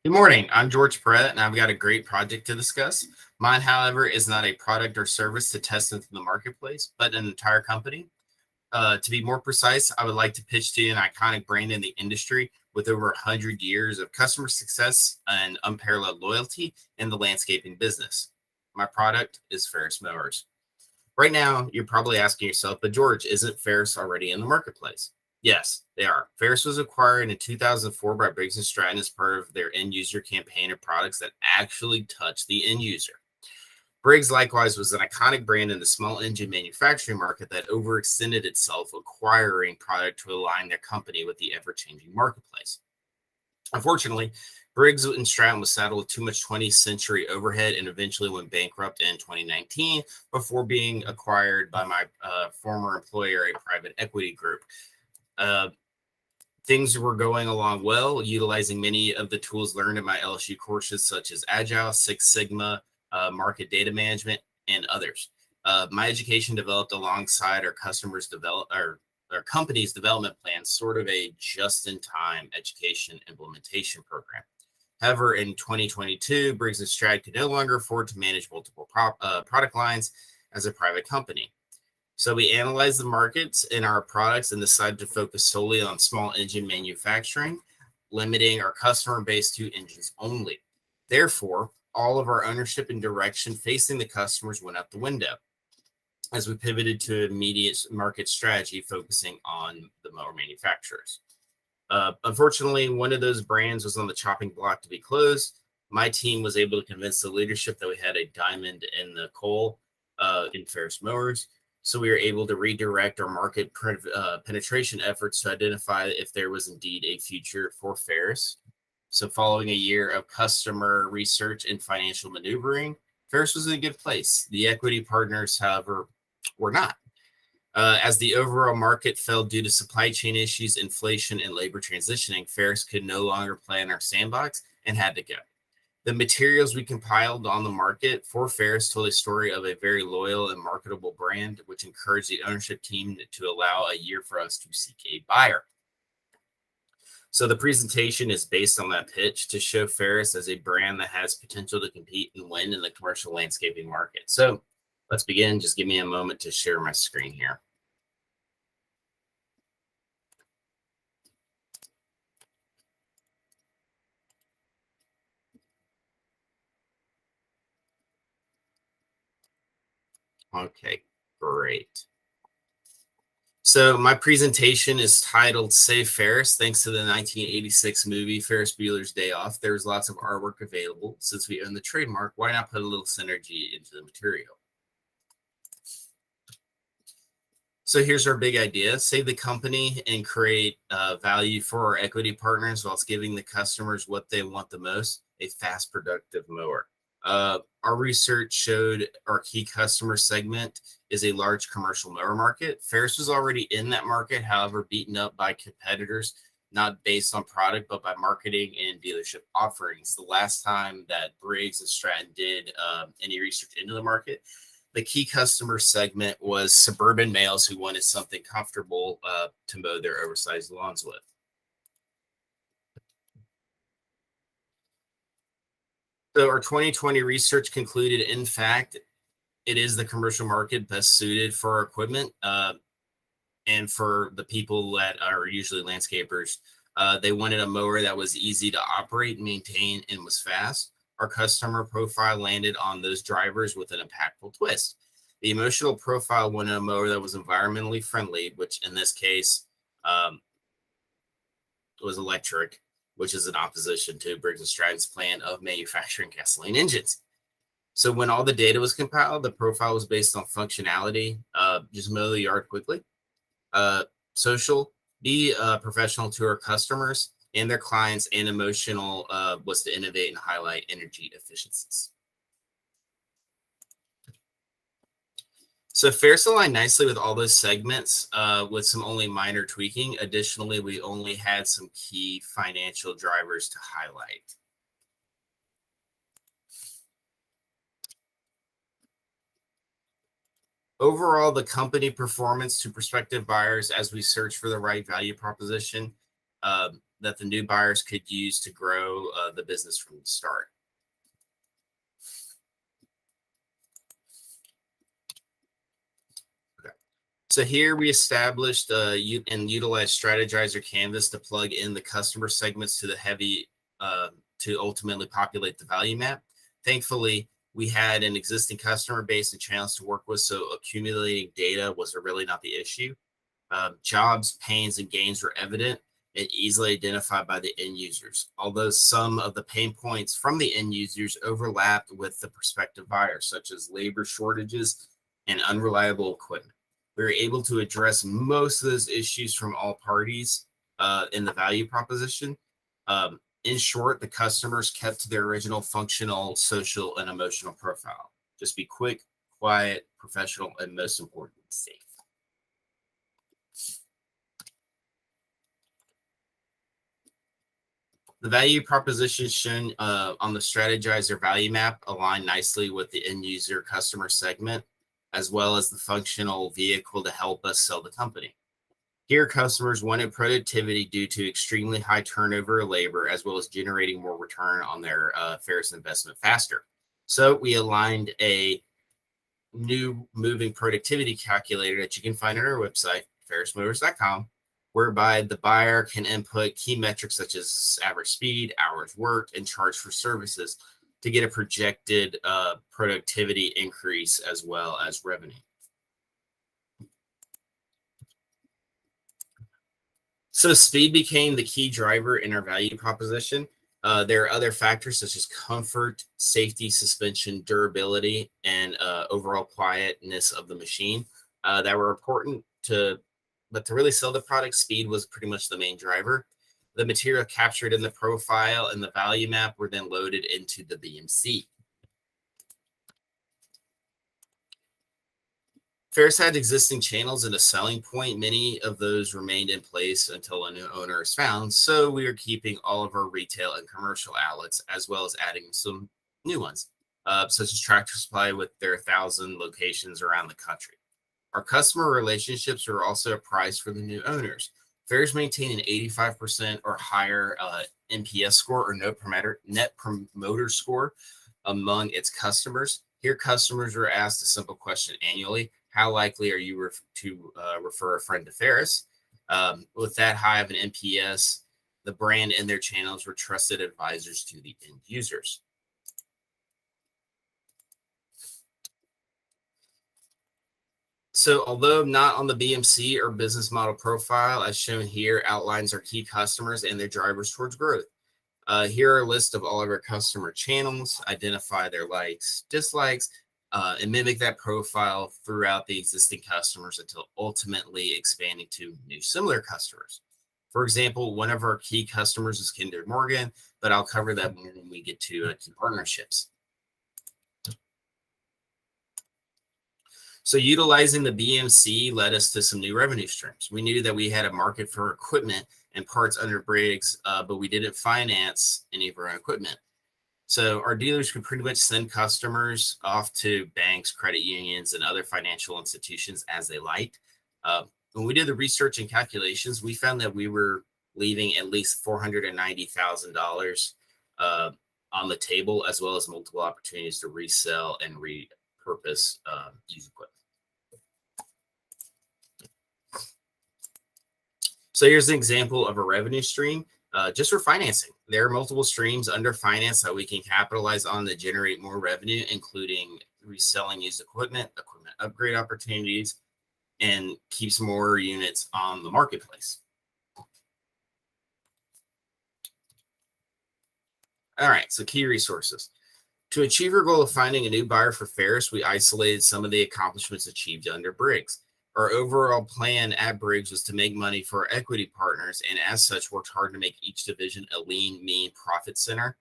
Good morning. I'm GPerrett, and I've got a great project to discuss. Mine, however, is not a product or service to test into the marketplace, but an entire company. To be more precise, I would like to pitch to you an iconic brand in the industry with over 100 years of customer success and unparalleled loyalty in the landscaping business. My product is Ferris Mowers. Right now, you're probably asking yourself, but George, isn't Ferris already in the marketplace? Yes, they are. Ferris was acquired in 2004 by Briggs& Stratton as part of their end user campaign of products that actually touch the end user. Briggs likewise was an iconic brand in the small engine manufacturing market that overextended itself, acquiring product to align their company with the ever-changing marketplace. Unfortunately, Briggs and Stratton was saddled with too much 20th century overhead and eventually went bankrupt in 2019 before being acquired by my former employer, a private equity group. Things were going along well, utilizing many of the tools learned in my LSU courses, such as Agile, Six Sigma, market data management, and others. My education developed alongside our customers' our company's development plan, sort of a just-in-time education implementation program. However, in 2022, Briggs & Stratton could no longer afford to manage multiple product lines as a private company. So we analyzed the markets in our products and decided to focus solely on small engine manufacturing, limiting our customer base to engines only. Therefore, all of our ownership and direction facing the customers went out the window as we pivoted to immediate market strategy focusing on the mower manufacturers. Unfortunately, one of those brands was on the chopping block to be closed. My team was able to convince the leadership that we had a diamond in the coal in Ferris Mowers. So we were able to redirect our market penetration efforts to identify if there was indeed a future for Ferris. So following a year of customer research and financial maneuvering, Ferris was in a good place. The equity partners, however, were not. As the overall market fell due to supply chain issues, inflation, and labor transitioning, Ferris could no longer play in our sandbox and had to go. The materials we compiled on the market for Ferris told a story of a very loyal and marketable brand, which encouraged the ownership team to allow a year for us to seek a buyer. So the presentation is based on that pitch to show Ferris as a brand that has potential to compete and win in the commercial landscaping market. So let's begin. Just give me a moment to share my screen here. Okay, great. So my presentation is titled Save Ferris. Thanks to the 1986 movie Ferris Bueller's Day Off, there's lots of artwork available. Since we own the trademark, why not put a little synergy into the material? So here's our big idea: save the company and create value for our equity partners whilst giving the customers what they want the most, a fast, productive mower. Our research showed our key customer segment is a large commercial mower market. Ferris was already in that market, however, beaten up by competitors, not based on product, but by marketing and dealership offerings. The last time that Briggs and Stratton did any research into the market, the key customer segment was suburban males who wanted something comfortable to mow their oversized lawns with. So our 2020 research concluded, in fact, it is the commercial market best suited for our equipment and for the people that are usually landscapers. They wanted a mower that was easy to operate, maintain, and was fast. Our customer profile landed on those drivers with an impactful twist. The emotional profile wanted a mower that was environmentally friendly, which in this case was electric, which is in opposition to Briggs & Stratton's plan of manufacturing gasoline engines. So when all the data was compiled, the profile was based on functionality, just mow the yard quickly, social, be professional to our customers and their clients, and emotional was to innovate and highlight energy efficiencies. So Ferris aligned nicely with all those segments with some only minor tweaking. Additionally, we only had some key financial drivers to highlight. Overall, the company performance to prospective buyers as we search for the right value proposition, that the new buyers could use to grow the business from the start. Okay. So here we established and utilized Strategizer Canvas to plug in the customer segments to the heavy to ultimately populate the value map. Thankfully, we had an existing customer base and channels to work with, so accumulating data was really not the issue. Jobs, pains, and gains were evident and easily identified by the end users, although some of the pain points from the end users overlapped with the prospective buyers, such as labor shortages and unreliable equipment. We were able to address most of those issues from all parties in the value proposition. In short, the customers kept to their original functional, social, and emotional profile. Just be quick, quiet, professional, and most importantly, safe. The value propositions shown on the Strategizer value map align nicely with the end user customer segment, as well as the functional vehicle to help us sell the company. Here, customers wanted productivity due to extremely high turnover of labor, as well as generating more return on their Ferris investment faster. So we aligned a new moving productivity calculator that you can find on our website, ferrismotors.com, whereby the buyer can input key metrics such as average speed, hours worked, and charge for services to get a projected productivity increase as well as revenue. So speed became the key driver in our value proposition. There are other factors such as comfort, safety, suspension, durability, and overall quietness of the machine that were important but to really sell the product, speed was pretty much the main driver. The material captured in the profile and the value map were then loaded into the BMC. Ferris had existing channels and a selling point. Many of those remained in place until a new owner is found. So we are keeping all of our retail and commercial outlets, as well as adding some new ones, such as Tractor Supply with their 1,000 locations around the country. Our customer relationships are also a prize for the new owners. Ferris maintained an 85% or higher NPS score or net promoter score among its customers. Here, customers are asked a simple question annually: how likely are you to refer a friend to Ferris? With that high of an NPS, the brand and their channels were trusted advisors to the end users. So although not on the BMC or business model profile, as shown here, outlines our key customers and their drivers towards growth. Here are a list of all of our customer channels, identify their likes, dislikes, and mimic that profile throughout the existing customers until ultimately expanding to new similar customers. For example, one of our key customers is Kinder Morgan, but I'll cover that when we get to key partnerships. So utilizing the BMC led us to some new revenue streams. We knew that we had a market for equipment and parts under Briggs, but we didn't finance any of our own equipment. So our dealers could pretty much send customers off to banks, credit unions, and other financial institutions as they liked. When we did the research and calculations, we found that we were leaving at least $490,000 on the table, as well as multiple opportunities to resell and repurpose used equipment. So here's an example of a revenue stream just for financing. There are multiple streams under finance that we can capitalize on to generate more revenue, including reselling used equipment, equipment upgrade opportunities, and keeps more units on the marketplace. All right, so key resources. To achieve our goal of finding a new buyer for Ferris, we isolated some of the accomplishments achieved under Briggs. Our overall plan at Briggs was to make money for our equity partners, and as such, worked hard to make each division a lean, mean profit center.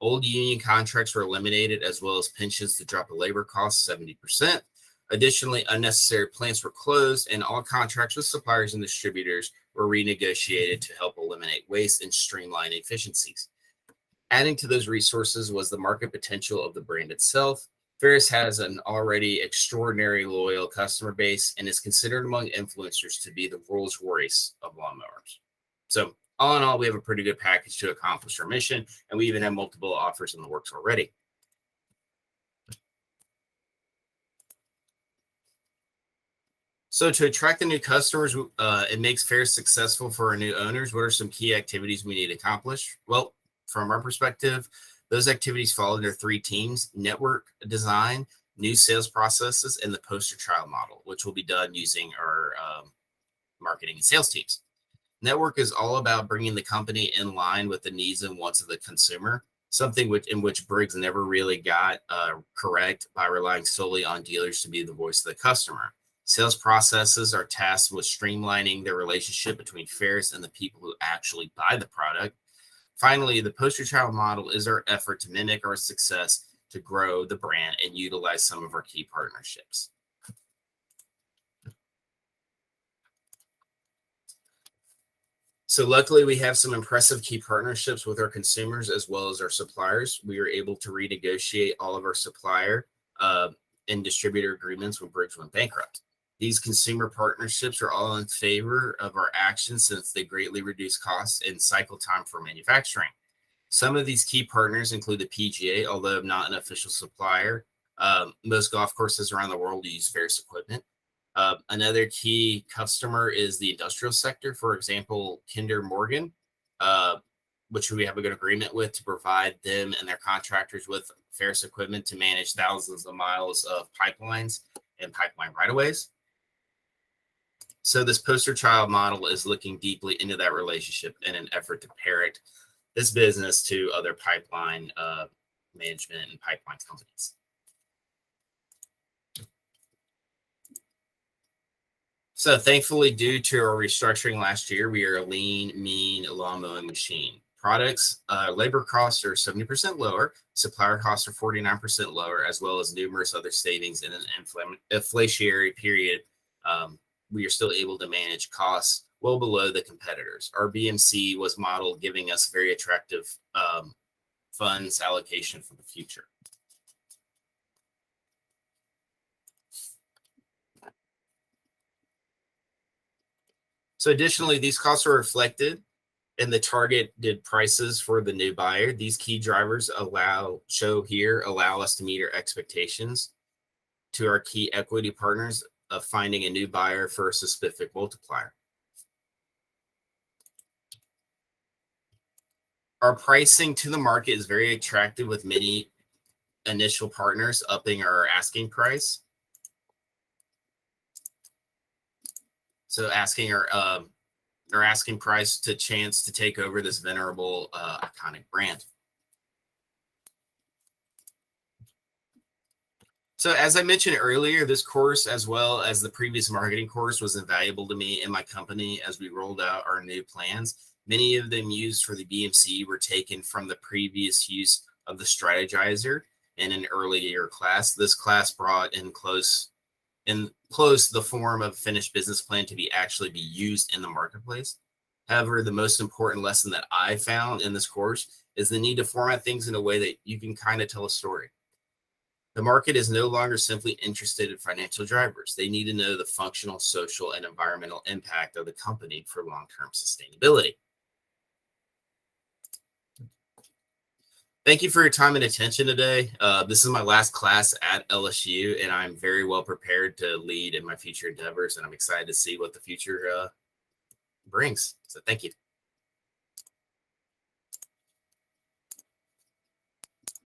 Old union contracts were eliminated, as well as pensions to drop the labor costs 70%. Additionally, unnecessary plants were closed, and all contracts with suppliers and distributors were renegotiated to help eliminate waste and streamline efficiencies. Adding to those resources was the market potential of the brand itself. Ferris has an already extraordinary loyal customer base and is considered among influencers to be the Rolls Royce of lawnmowers. So All in all, we have a pretty good package to accomplish our mission, and we even have multiple offers in the works already. So to attract the new customers, it makes Ferris successful for our new owners. What are some key activities we need to accomplish? Well, from our perspective, those activities fall under three teams: network design, new sales processes, and the poster child model, which will be done using our marketing and sales teams. Network is all about bringing the company in line with the needs and wants of the consumer, something in which Briggs never really got correct by relying solely on dealers to be the voice of the customer. Sales processes are tasked with streamlining the relationship between Ferris and the people who actually buy the product. Finally, the poster child model is our effort to mimic our success to grow the brand and utilize some of our key partnerships. So luckily, we have some impressive key partnerships with our consumers as well as our suppliers. We are able to renegotiate all of our supplier and distributor agreements when Briggs went bankrupt. These consumer partnerships are all in favor of our actions since they greatly reduce costs and cycle time for manufacturing. Some of these key partners include the PGA, although not an official supplier. Most golf courses around the world use Ferris equipment. Another key customer is the industrial sector. For example, Kinder Morgan, which we have a good agreement with to provide them and their contractors with Ferris equipment to manage thousands of miles of pipelines and pipeline right-of-ways. So this poster child model is looking deeply into that relationship in an effort to parrot this business to other pipeline management and pipeline companies. So thankfully, due to our restructuring last year, we are a lean, mean lawn mowing machine. Products, labor costs are 70% lower, supplier costs are 49% lower, as well as numerous other savings in an inflationary period. We are still able to manage costs well below the competitors. Our BMC was modeled, giving us very attractive funds allocation for the future. So additionally, these costs are reflected in the targeted prices for the new buyer. These key drivers allow us to meet our expectations to our key equity partners of finding a new buyer for a specific multiplier. Our pricing to the market is very attractive with many initial partners upping our asking price. So asking our asking price to chance to take over this venerable, iconic brand. So as I mentioned earlier, this course, as well as the previous marketing course, was invaluable to me and my company as we rolled out our new plans. Many of them used for the BMC were taken from the previous use of the strategizer in an earlier class. This class brought in close the form of a finished business plan to be used in the marketplace. However, the most important lesson that I found in this course is the need to format things in a way that you can kind of tell a story. The market is no longer simply interested in financial drivers. They need to know the functional, social, and environmental impact of the company for long-term sustainability. Thank you for your time and attention today. This is my last class at LSU, and I'm very well prepared to lead in my future endeavors, and I'm excited to see what the future brings. So thank you.